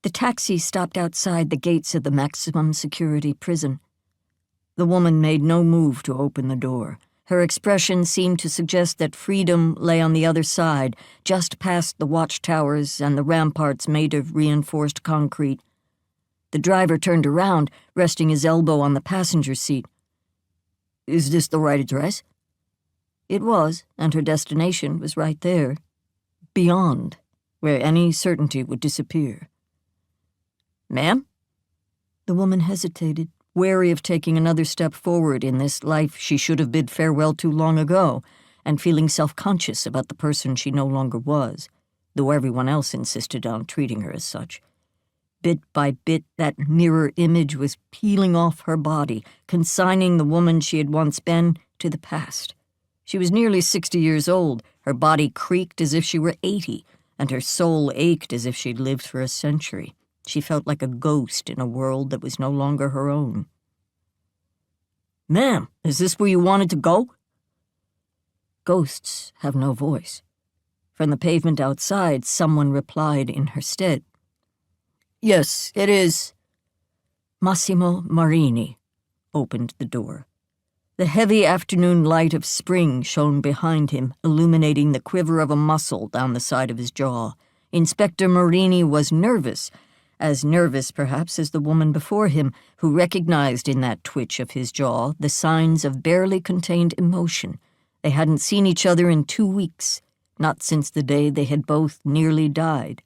The taxi stopped outside the gates of the maximum security prison. The woman made no move to open the door. Her expression seemed to suggest that freedom lay on the other side, just past the watchtowers and the ramparts made of reinforced concrete. The driver turned around, resting his elbow on the passenger seat. "Is this the right address?" It was, and her destination was right there. Beyond, where any certainty would disappear. "Ma'am?" The woman hesitated, wary of taking another step forward in this life she should have bid farewell to long ago, and feeling self-conscious about the person she no longer was, though everyone else insisted on treating her as such. Bit by bit, that mirror image was peeling off her body, consigning the woman she had once been to the past. She was nearly 60 years old, her body creaked as if she were 80, and her soul ached as if she'd lived for a century. She felt like a ghost in a world that was no longer her own. "Ma'am, is this where you wanted to go?" Ghosts have no voice. From the pavement outside, someone replied in her stead. "Yes, it is." Massimo Marini opened the door. The heavy afternoon light of spring shone behind him, illuminating the quiver of a muscle down the side of his jaw. Inspector Marini was nervous, as nervous perhaps as the woman before him, who recognized in that twitch of his jaw the signs of barely contained emotion. They hadn't seen each other in 2 weeks, not since the day they had both nearly died.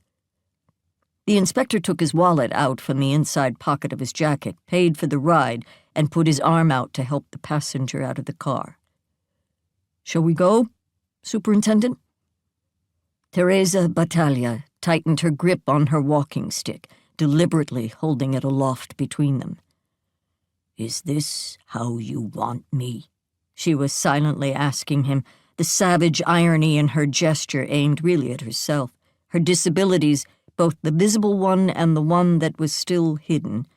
The inspector took his wallet out from the inside pocket of his jacket, paid for the ride, and put his arm out to help the passenger out of the car. "Shall we go, Superintendent?" Teresa Battaglia tightened her grip on her walking stick, deliberately holding it aloft between them. "Is this how you want me?" she was silently asking him, the savage irony in her gesture aimed really at herself. Her disabilities, both the visible one and the one that was still hidden,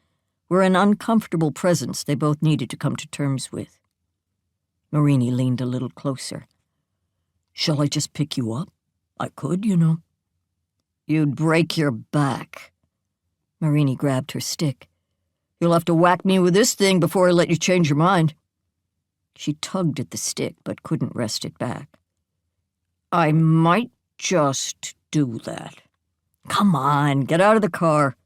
were an uncomfortable presence they both needed to come to terms with. Marini leaned a little closer. "Shall I just pick you up? I could, you know." "You'd break your back." Marini grabbed her stick. "You'll have to whack me with this thing before I let you change your mind." She tugged at the stick but couldn't wrest it back. "I might just do that." "Come on, get out of the car."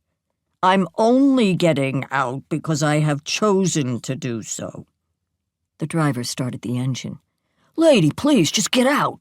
"I'm only getting out because I have chosen to do so." The driver started the engine. "Lady, please, just get out."